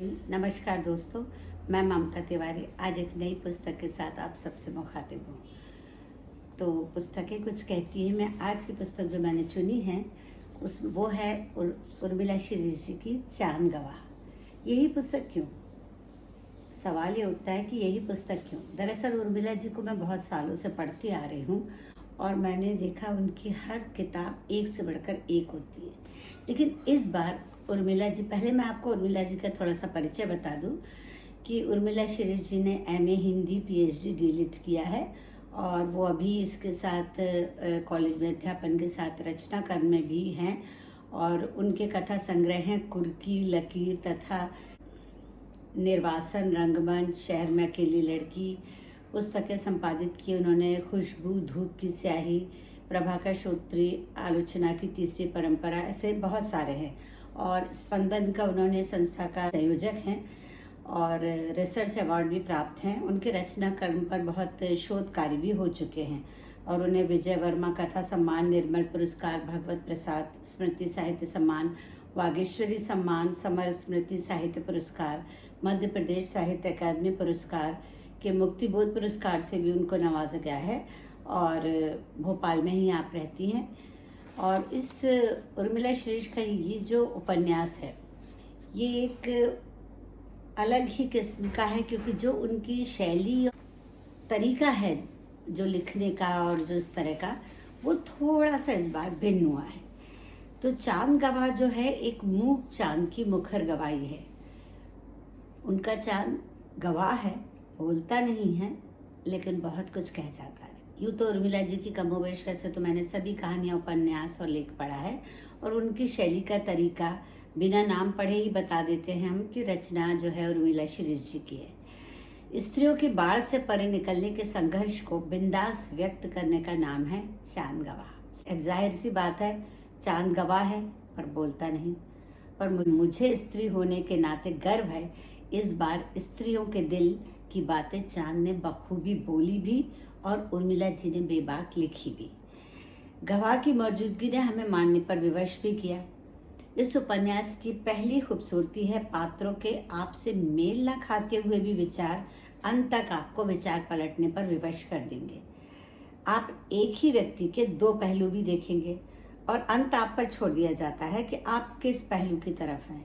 नमस्कार दोस्तों, मैं ममता तिवारी आज एक नई पुस्तक के साथ आप सबसे मुखातिब हूँ। तो पुस्तकें कुछ कहती हैं। मैं आज की पुस्तक जो मैंने चुनी है वो है उर्मिला शीरीष जी की चांद गवाह। यही पुस्तक क्यों? सवाल ये उठता है कि यही पुस्तक क्यों। दरअसल उर्मिला जी को मैं बहुत सालों से पढ़ती आ रही हूँ और मैंने देखा उनकी हर किताब एक से बढ़कर एक होती है। लेकिन इस बार उर्मिला जी, पहले मैं आपको उर्मिला जी का थोड़ा सा परिचय बता दूं कि उर्मिला शीरीष जी ने एमए हिंदी पीएचडी डीलिट किया है और वो अभी इसके साथ कॉलेज में अध्यापन के साथ रचना कर्म में भी हैं। और उनके कथा संग्रह हैं कुर्की, लकीर तथा निर्वासन, रंगमंच, शहर में अकेली लड़की। पुस्तकें संपादित की उन्होंने खुशबू, धूप की स्याही, प्रभाकर श्रोत्री, आलोचना की तीसरी परंपरा, ऐसे बहुत सारे हैं। और स्पंदन का उन्होंने संस्था का संयोजक हैं और रिसर्च अवार्ड भी प्राप्त हैं। उनके रचना कर्म पर बहुत शोध कार्य भी हो चुके हैं और उन्हें विजय वर्मा कथा सम्मान, निर्मल पुरस्कार, भगवत प्रसाद स्मृति साहित्य सम्मान, वागीश्वरी सम्मान, समर स्मृति साहित्य पुरस्कार, मध्य प्रदेश साहित्य अकादमी पुरस्कार के मुक्तिबोध पुरस्कार से भी उनको नवाजा गया है। और भोपाल में ही आप रहती हैं। और इस उर्मिला शीरीष का ये जो उपन्यास है ये एक अलग ही किस्म का है, क्योंकि जो उनकी शैली और तरीका है जो लिखने का और जो इस तरह का, वो थोड़ा सा इस बार भिन्न हुआ है। तो चांद गवाह जो है एक मूक चांद की मुखर गवाही है। उनका चांद गवाह है, बोलता नहीं है लेकिन बहुत कुछ कह जाता है। यूँ तो उर्मिला जी की कमोबेश वैसे तो मैंने सभी कहानियाँ, उपन्यास और लेख पढ़ा है और उनकी शैली का तरीका बिना नाम पढ़े ही बता देते हैं हम कि रचना जो है उर्मिला शीरीष जी की है। स्त्रियों की बाढ़ से परे निकलने के संघर्ष को बिंदास व्यक्त करने का नाम है चांद गवाह। एक जाहिर सी बात है, चांद गवाह है पर बोलता नहीं। पर मुझे स्त्री होने के नाते गर्व है, इस बार स्त्रियों के दिल की बातें चांद ने बखूबी बोली भी और उर्मिला जी ने बेबाक लिखी भी। गवाह की मौजूदगी ने हमें मानने पर विवश भी किया। इस उपन्यास की पहली खूबसूरती है पात्रों के आपसे मेल न खाते हुए भी विचार अंत तक आपको विचार पलटने पर विवश कर देंगे। आप एक ही व्यक्ति के दो पहलू भी देखेंगे और अंत आप पर छोड़ दिया जाता है कि आप किस पहलू की तरफ हैं।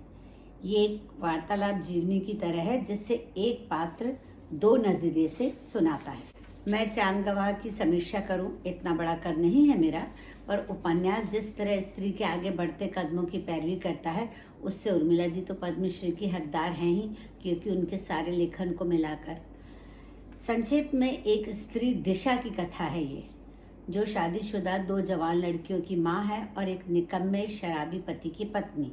ये एक वार्तालाप जीवनी की तरह है जिससे एक पात्र दो नजरिए से सुनाता है। मैं चांद गवाह की समीक्षा करूं, इतना बड़ा कद नहीं है मेरा, पर उपन्यास जिस तरह स्त्री के आगे बढ़ते कदमों की पैरवी करता है उससे उर्मिला जी तो पद्मश्री की हकदार हैं ही, क्योंकि उनके सारे लेखन को मिलाकर। संक्षेप में एक स्त्री दिशा की कथा है ये, जो शादीशुदा दो जवान लड़कियों की माँ है और एक निकम्मे शराबी पति की पत्नी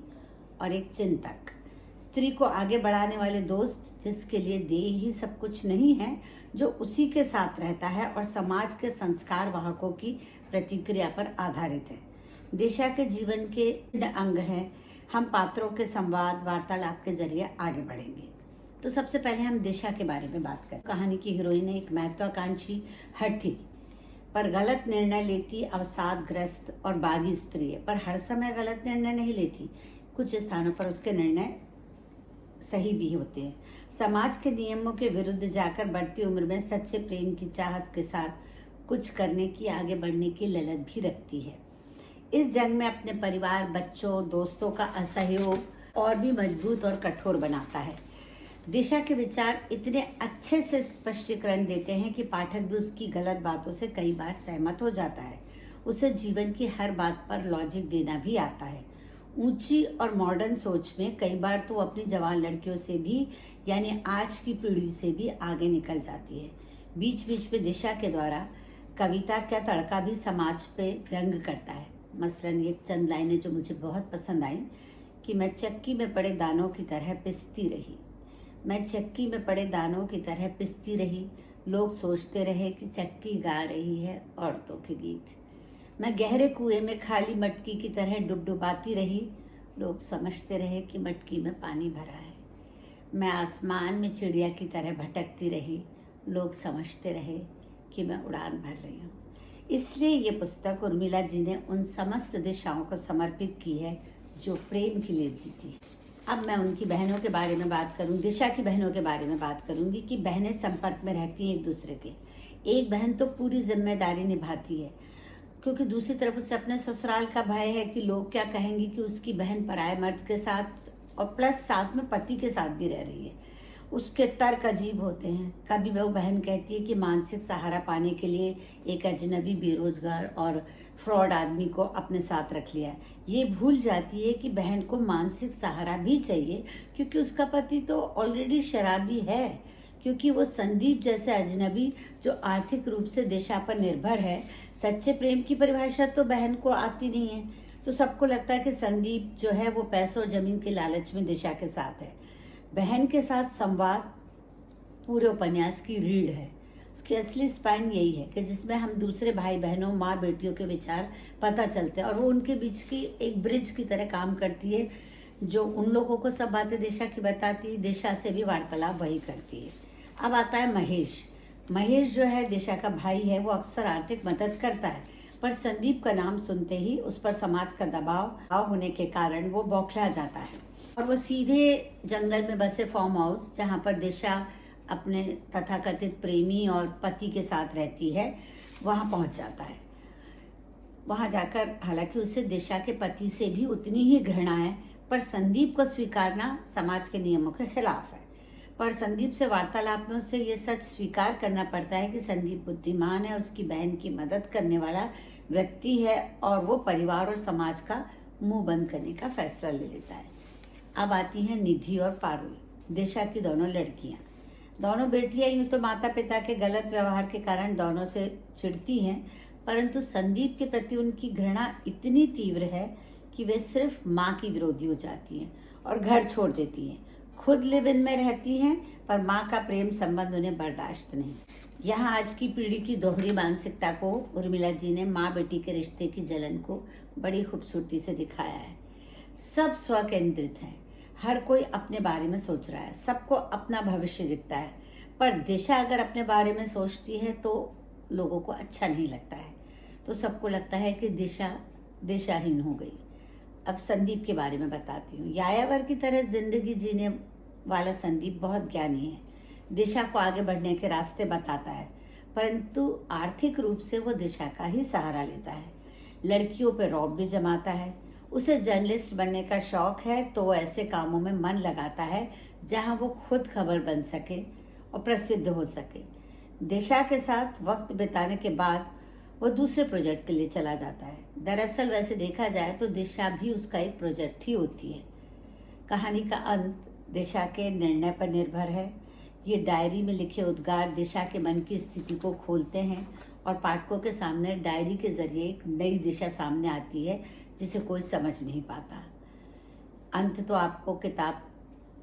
और एक चिंतक। स्त्री को आगे बढ़ाने वाले दोस्त, जिसके लिए देह ही सब कुछ नहीं है, जो उसी के साथ रहता है और समाज के संस्कार वाहकों की प्रतिक्रिया पर आधारित है। दिशा के जीवन के अंग हैं। हम पात्रों के संवाद वार्तालाप के जरिए आगे बढ़ेंगे। तो सबसे पहले हम दिशा के बारे में बात करें। कहानी की हीरोइन एक महत्वाकांक्षी, हठी पर गलत निर्णय लेती, अवसादग्रस्त और बागी स्त्री है, पर हर समय गलत निर्णय नहीं लेती। कुछ स्थानों पर उसके निर्णय सही भी होते हैं। समाज के नियमों के विरुद्ध जाकर बढ़ती उम्र में सच्चे प्रेम की चाहत के साथ कुछ करने की, आगे बढ़ने की ललक भी रखती है। इस जंग में अपने परिवार, बच्चों, दोस्तों का असहयोग और भी मजबूत और कठोर बनाता है। दिशा के विचार इतने अच्छे से स्पष्टीकरण देते हैं कि पाठक भी उसकी गलत बातों से कई बार सहमत हो जाता है। उसे जीवन की हर बात पर लॉजिक देना भी आता है। ऊंची और मॉडर्न सोच में कई बार तो अपनी जवान लड़कियों से भी, यानी आज की पीढ़ी से भी आगे निकल जाती है। बीच बीच में दिशा के द्वारा कविता का तड़का भी समाज पे व्यंग करता है। मसलन ये चंद लाइनें जो मुझे बहुत पसंद आई कि मैं चक्की में पड़े दानों की तरह पिसती रही, मैं चक्की में पड़े दानों की तरह पिसती रही, लोग सोचते रहे कि चक्की गा रही है औरतों के गीत। मैं गहरे कुएं में खाली मटकी की तरह डुबडुबाती रही, लोग समझते रहे कि मटकी में पानी भरा है। मैं आसमान में चिड़िया की तरह भटकती रही, लोग समझते रहे कि मैं उड़ान भर रही हूँ। इसलिए ये पुस्तक उर्मिला जी ने उन समस्त दिशाओं को समर्पित की है जो प्रेम के लिए जीती। अब मैं उनकी बहनों के बारे में बात करूं, दिशा की बहनों के बारे में बात करूंगी कि बहनें संपर्क में रहती हैं एक दूसरे के। एक बहन तो पूरी जिम्मेदारी निभाती है, क्योंकि दूसरी तरफ उसे अपने ससुराल का भय है कि लोग क्या कहेंगे कि उसकी बहन पराये मर्द के साथ और प्लस साथ में पति के साथ भी रह रही है। उसके तर्क अजीब होते हैं। कभी वो बहन कहती है कि मानसिक सहारा पाने के लिए एक अजनबी, बेरोजगार और फ्रॉड आदमी को अपने साथ रख लिया। ये भूल जाती है कि बहन को मानसिक सहारा भी चाहिए, क्योंकि उसका पति तो ऑलरेडी शराबी है। क्योंकि वो संदीप जैसे अजनबी जो आर्थिक रूप से दिशा पर निर्भर है। सच्चे प्रेम की परिभाषा तो बहन को आती नहीं है, तो सबको लगता है कि संदीप जो है वो पैसों और जमीन के लालच में दिशा के साथ है। बहन के साथ संवाद पूरे उपन्यास की रीढ़ है। उसकी असली स्पाइन यही है कि जिसमें हम दूसरे भाई बहनों, माँ बेटियों के विचार पता चलते हैं और वो उनके बीच की एक ब्रिज की तरह काम करती है, जो उन लोगों को सब बातें दिशा की बताती है, दिशा से भी वार्तालाप वही करती है। अब आता है महेश। महेश जो है दिशा का भाई है, वो अक्सर आर्थिक मदद करता है, पर संदीप का नाम सुनते ही उस पर समाज का दबाव होने के कारण वो बौखला जाता है और वो सीधे जंगल में बसे फार्म हाउस, जहाँ पर दिशा अपने तथाकथित प्रेमी और पति के साथ रहती है, वहाँ पहुँच जाता है। वहाँ जाकर हालांकि उसे दिशा के पति से भी उतनी ही घृणा है, पर संदीप को स्वीकारना समाज के नियमों के खिलाफ है। पर संदीप से वार्तालाप में उसे ये सच स्वीकार करना पड़ता है कि संदीप बुद्धिमान है, उसकी बहन की मदद करने वाला व्यक्ति है और वो परिवार और समाज का मुंह बंद करने का फैसला ले लेता है। अब आती हैं निधि और पारुल, दिशा की दोनों लड़कियां। दोनों बेटियां यूं तो माता पिता के गलत व्यवहार के कारण दोनों से चिढ़ती हैं, परंतु संदीप के प्रति उनकी घृणा इतनी तीव्र है कि वे सिर्फ माँ की विरोधी हो जाती हैं और घर छोड़ देती हैं। खुद लिव इन में रहती हैं, पर माँ का प्रेम संबंध उन्हें बर्दाश्त नहीं। यहाँ आज की पीढ़ी की दोहरी मानसिकता को उर्मिला जी ने माँ बेटी के रिश्ते की जलन को बड़ी खूबसूरती से दिखाया है। सब स्वकेंद्रित है, हर कोई अपने बारे में सोच रहा है, सबको अपना भविष्य दिखता है, पर दिशा अगर अपने बारे में सोचती है तो लोगों को अच्छा नहीं लगता है, तो सबको लगता है कि दिशा दिशाहीन हो गई। अब संदीप के बारे में बताती हूँ। यायावर की तरह जिंदगी जीने वाला संदीप बहुत ज्ञानी है, दिशा को आगे बढ़ने के रास्ते बताता है, परंतु आर्थिक रूप से वो दिशा का ही सहारा लेता है। लड़कियों पर रौब भी जमाता है। उसे जर्नलिस्ट बनने का शौक है, तो वो ऐसे कामों में मन लगाता है जहां वो खुद खबर बन सके और प्रसिद्ध हो सके। दिशा के साथ वक्त बिताने के बाद वो दूसरे प्रोजेक्ट के लिए चला जाता है। दरअसल वैसे देखा जाए तो दिशा भी उसका एक प्रोजेक्ट ही होती है। कहानी का अंत दिशा के निर्णय पर निर्भर है। ये डायरी में लिखे उद्गार दिशा के मन की स्थिति को खोलते हैं और पाठकों के सामने डायरी के जरिए एक नई दिशा सामने आती है जिसे कोई समझ नहीं पाता। अंत तो आपको किताब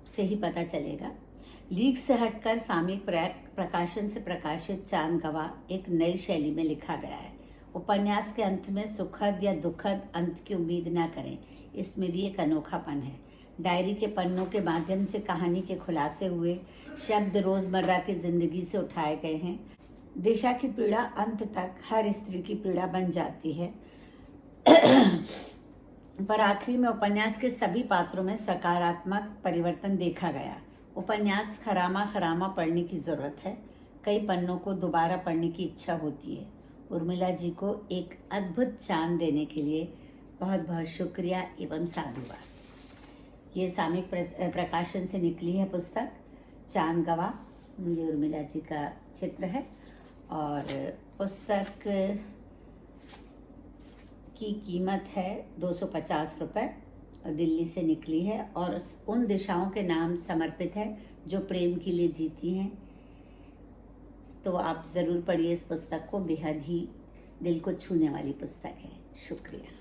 से ही पता चलेगा। लीक से हटकर सामयिक प्रकाशन से प्रकाशित चांद गवाह एक नई शैली में लिखा गया है। उपन्यास के अंत में सुखद या दुखद अंत की उम्मीद न करें, इसमें भी एक अनोखापन है। डायरी के पन्नों के माध्यम से कहानी के खुलासे हुए शब्द रोजमर्रा की जिंदगी से उठाए गए हैं। दिशा की पीड़ा अंत तक हर स्त्री की पीड़ा बन जाती है, पर आखिरी में उपन्यास के सभी पात्रों में सकारात्मक परिवर्तन देखा गया। उपन्यास खरामा खरामा पढ़ने की ज़रूरत है, कई पन्नों को दोबारा पढ़ने की इच्छा होती है। उर्मिला जी को एक अद्भुत चांद देने के लिए बहुत बहुत शुक्रिया एवं साधुवाद। ये सामयिक प्रकाशन से निकली है पुस्तक चांद गवाह। ये उर्मिला जी का चित्र है और पुस्तक की कीमत है 250 रुपये। दिल्ली से निकली है और उन दिशाओं के नाम समर्पित है जो प्रेम के लिए जीती हैं। तो आप ज़रूर पढ़िए इस पुस्तक को, बेहद ही दिल को छूने वाली पुस्तक है। शुक्रिया।